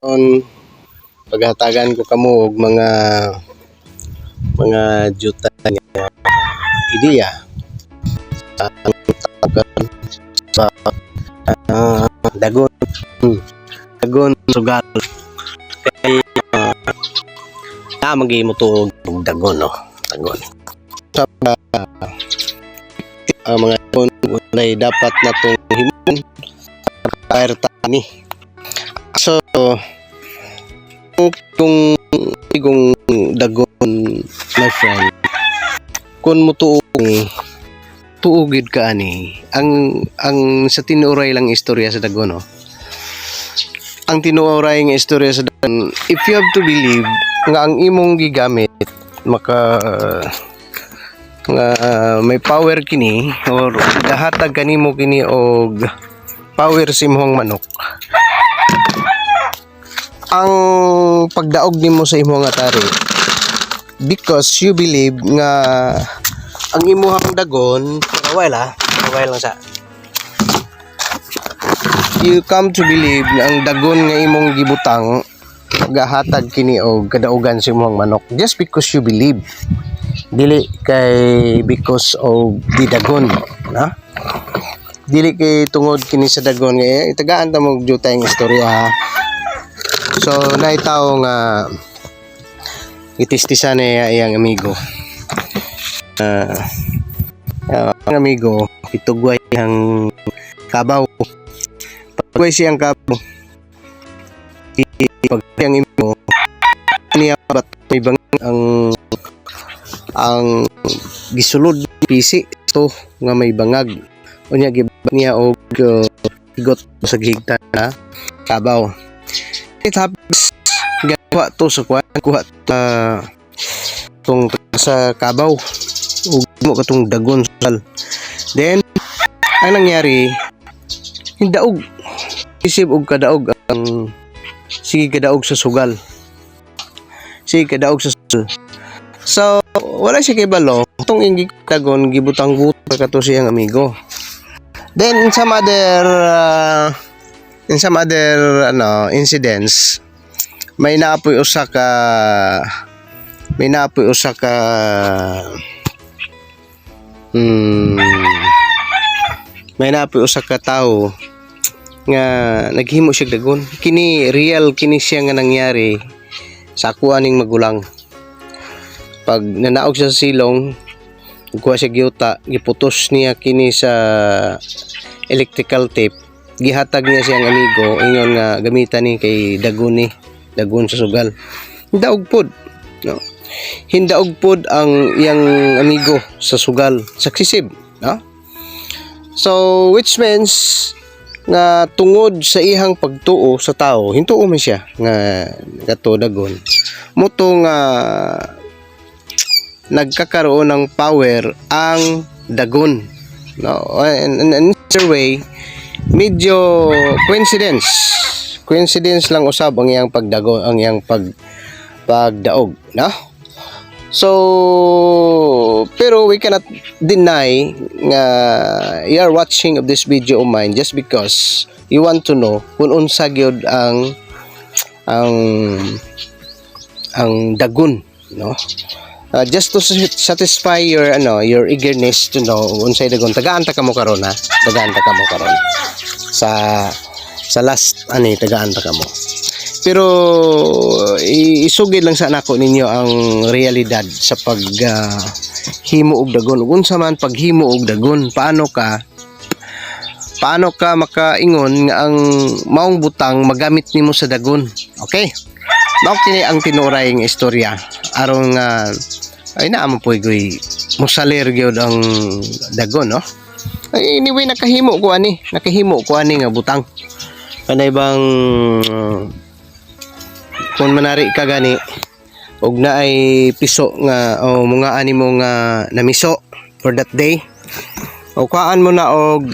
On paghatagan ko kamo og mga juta nga ideya sa dagon dagon sugal kay magi mo to og dagon no dagon sa mga dagon ulay dapat natong himon para tani so kung dagon my friend kun mo tuugid ka ani ang sa tinuray lang istorya sa dagon no ang tinuray nga istorya sa dagon if you have to believe nga ang imong gigamit maka nga may power kini or dahatag kanimo kini og power sa imong manok ang pagdaog nimo sa imong atari because you believe nga ang imong dagon kaway lang sa you come to believe nga ang dagon nga imong gibutang gahatag kini og kadaugan sa imong manok just because you believe dili kay because of the dagon na dili kay tungod kini sa dagon nga itagaan ta mo jutay nga istorya ha. So naitaw nga itistisan niya iyang amigo ang amigo itugway ang kabaw pagway siyang kabaw pagkayang imo niya bat may bang ang gisulod pisi to nga may bangag unya gibat niya og higot sa gihigta na kabaw tapos gawa to sa kuha tong sa kabaw ug mo katong dagon sal then ang nangyari hindaog isip og kadaog ang sige kadaog sa sugal so wala siya kay balo tong ingi dagon gibutang buta kato siyang amigo then in some other incidents may naapoy usa ka tao nga naghimo siya dagon kini real kini siya nga nangyari sa ako aning magulang pag nanaog siya sa silong kuha siya giyuta giputos niya kini sa electrical tape gihatag niya siyang amigo ingon nga gamitan ni kay dagon sa sugal hindaog pod no hindaog pod ang iyang amigo sa sugal successive no so which means nga tungod sa ihang pagtuo sa tao hintuo man siya nga kato dagon moto nga nagkakaroon ng power ang dagon no in this way medyo coincidence lang usab ang iyang pagdago ang iyang pagdaog no so pero we cannot deny nga you are watching of this video of mine just because you want to know kung unsa gyud ang dagon no just to satisfy your eagerness to know unsay dagon tagaan ta kamo karon sa last tagaan ta kamo pero isugid lang sa nako ninyo ang realidad sa himo og dagon unsa man paghimo og dagon paano ka makaingon nga ang maong butang magamit nimo sa dagon okay mao kini ang tinuray nga istorya aron nga ay naamo poy goy mosaler gyud ang dagon no anyway nakahimo ko ani nga butang kanay bang kung manari ka gani og naay piso nga o mga animo nga namiso for that day o kuhaan mo na og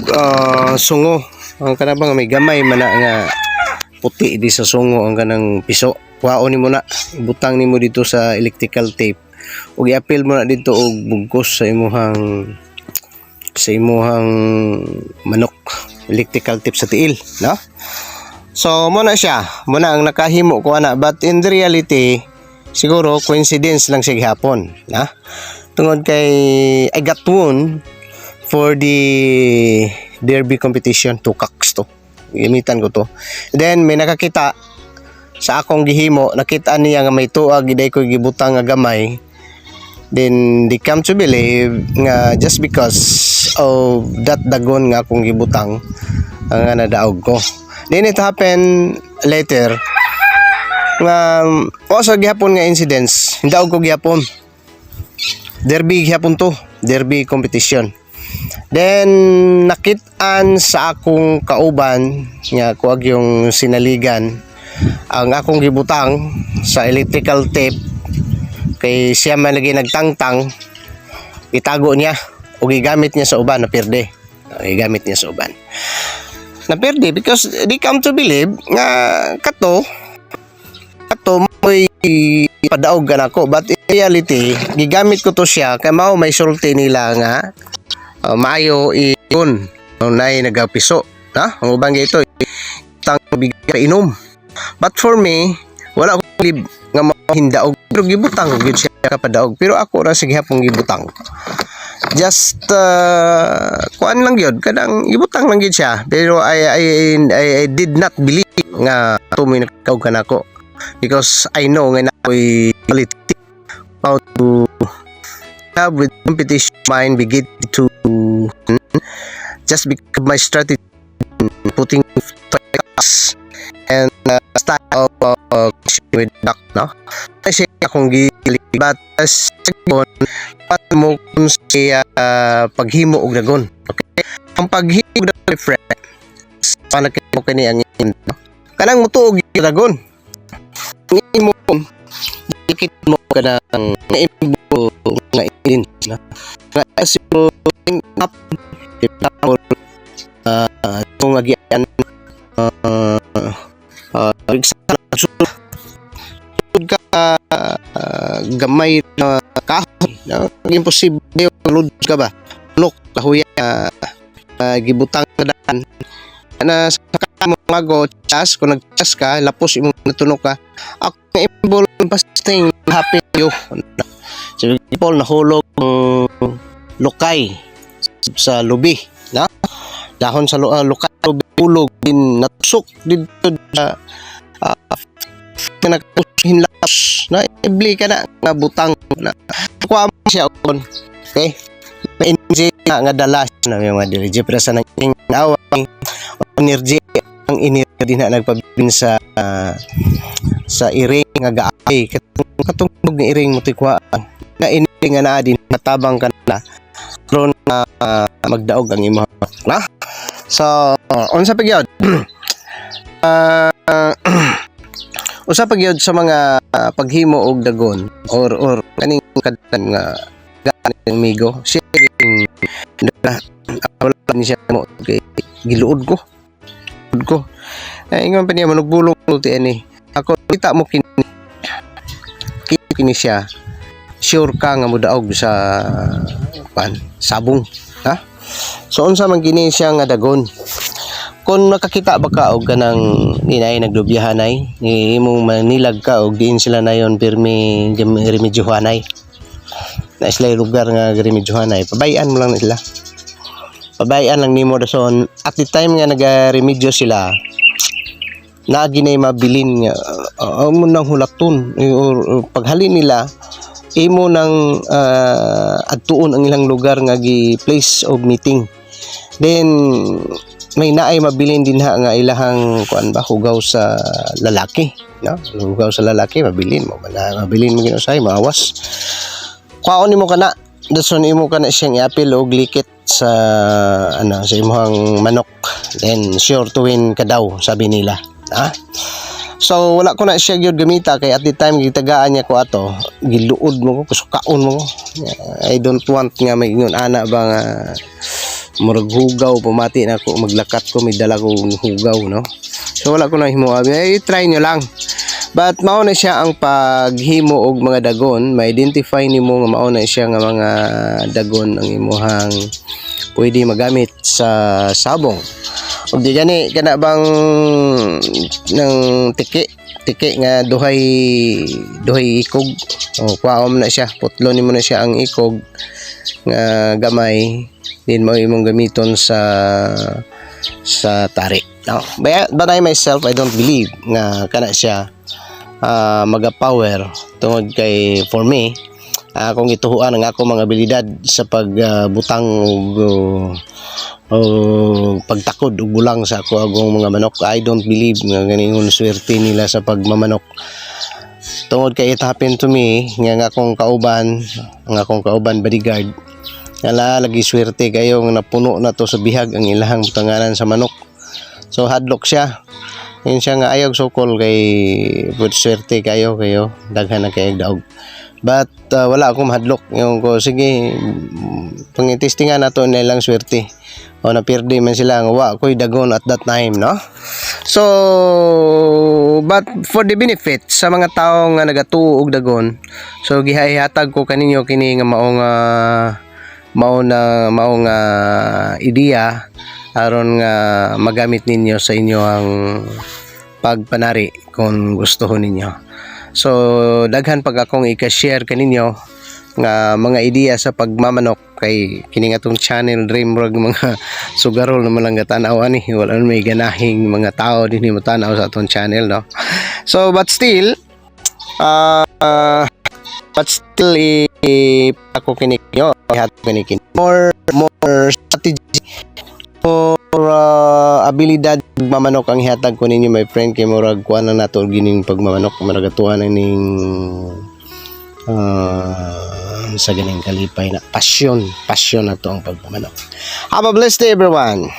sungo ang kanabang may gamay man nga puti di sa sungo ang kanang piso kuhaon nimo na butang nimo dito sa electrical tape ug i-apil mo na dito og bugkos sa imuhang manok electrical tape sa tiil no So muna siya, muna ang nakahimo ko ana, but in the reality siguro coincidence lang siya gihapon, na tungod kay I got one for the derby competition, tukaks to, gimitan ko to. Then may nakakita sa akong gihimo, nakita niya nga may tuag giday ko gibutang nga gamay. Then they come to believe nga just because of that dagon nga akong gibutang nga nadaog ko. Then it happened later nga sa gihapon nga incidents, hindaog ko gihapon. Derby gihapon to, derby competition. Then nakitaan sa akong kauban nga kuag yung sinaligan ang akong gibutang sa electrical tape, kay siya man lagi nagtangtang, itago niya o gigamit niya sa uban, napirde. Gigamit niya sa uban, napirde, because they come to believe nga kato may padaog ka nako, but in reality gigamit ko to siya kay mao may sulti nila nga maayo iyon nay nagapiso na ang ubang ito tang bigay inom. But for me, wala ko believe nga mahindaog, pero gibutang gyud siya kapadaog, pero ako ra sige hapong gibutang. Just kuan lang gyud, kadang gibutang lang gyud siya, pero I did not believe nga tumoy nakaw kanako, because I know nga nakoy quality how to have with competition mind begin to just because of my strategy putting tracks and style of with back, no? Kasi akong gilibat as segon mo kung siya paghimo og dagon. Okay, ang paghimo og dagon friend para kay kani ang no? Kanang mutuog yung dagon imo dikit mo kanang naimbo nga in na nga asimo up kung agian sud ka gamay na kahoy na imposible lud ka ba look kahuya gibutang daan na sa mo mago chas, kung nagchas ka lapos imong natunog ka, ako nga imbol pasting happy you so people nahulog lukay sa lubi na dahon sa lukay lubi ulog din natusok dito sa nagpusin laos na ibli ka na nga butang na kuha mo siya on. Okay, may energy nga dala na yung mga dirige pero sa naging nawang energy, ang energy na nagpabin sa iring nga gaay katungog nga iring mo tikwa nga energy nga naa din matabang ka na karon na magdaog ang imo na. So unsa pagyod usa pagyod sa mga paghimo og dagon or kaning kadtang nga ganing migo siya wala ni siya mo kay giluod ko ingon pa niya manugbulong ti ani ako kita mo kini siya sure ka nga modaog sa sabong ha. So unsa man gini siya nga dagon, kung nakakita ba ka og kanang ninay nagdubyahanay imong manilag ka og diin sila nayon pirmi remedyohanay na sila lugar nga remedyohanay, pabayan mo lang nila, pabayan lang nimo dason at the time nga naga-remedyo sila na ginay mabilin nga amo nang hulaton or paghalin nila imo nang adtuon ang ilang lugar nga gi place of meeting. Then may naay mabilin din ha nga ilahang kuan ba hugaw sa lalaki, no? Hugaw sa lalaki mabilin mo mabilin mo ginusay maawas kwaon nimo kana dason imo kana siyang iapil og likit sa sa imong manok, then sure to win ka daw sabi nila ha. So wala ko na siya gyud gamita kay at the time gitagaan niya ko ato giluod mo ko kusukaon mo ko. I don't want nga may ingon ana ba nga murag hugaw pamati na ko maglakat ko may dala ko hugaw, no? So wala ko na himo try nyo lang. But mao na siya ang paghimo og mga dagon, ma-identify nimo nga mao na siya nga mga dagon ang imuhang pwede magamit sa sabong ug di gani kana bang ng tiki nga duhay ikog. O kwaom na siya, putlo nimo na siya ang ikog nga gamay, din mo imong gamiton sa tari. Now, but I myself, I don't believe nga kana siya maga-power tungod kay for me kung ituhuan ang ako mga abilidad sa pagbutang o pagtakod o gulang sa ako agong mga manok, I don't believe nga ganingon swerte nila sa pagmamanok. Tungod kay it happened to me nga akong kauban bodyguard nga lagi swerte kayo nga napuno na to sa bihag ang ilahang butanganan sa manok. So hadlock siya. Yun siya nga ayaw sukol kay good swerte kayo daghan na kay daog. But wala akong hadlock. Yung ko sige pangitestingan nato nilang swerte. O napirdi man sila nga wa koy dagon at that time, no? So but for the benefit sa mga tawo nga nagatuo og dagon, so gihatag ko kaninyo kini nga maong ideya aron nga magamit ninyo sa inyong pagpanari kung gusto ninyo. So daghan pag akong i-share kaninyo nga mga ideya sa pagmamanok kay kini nga tong channel Dreamrog mga sugarol na malang tanaw ani, wala may ganahing mga tao dinhi mo tanaw sa atong channel, no? So but still ako kinikyo more strategy or abilidad pagmamanok ang hihatag ko ninyo, my friend, kay murag kuan na nato gining pagmamanok, maragatuan na ning sa ganing kalipay na passion na to ang pagmamanok. Have a blessed day, everyone.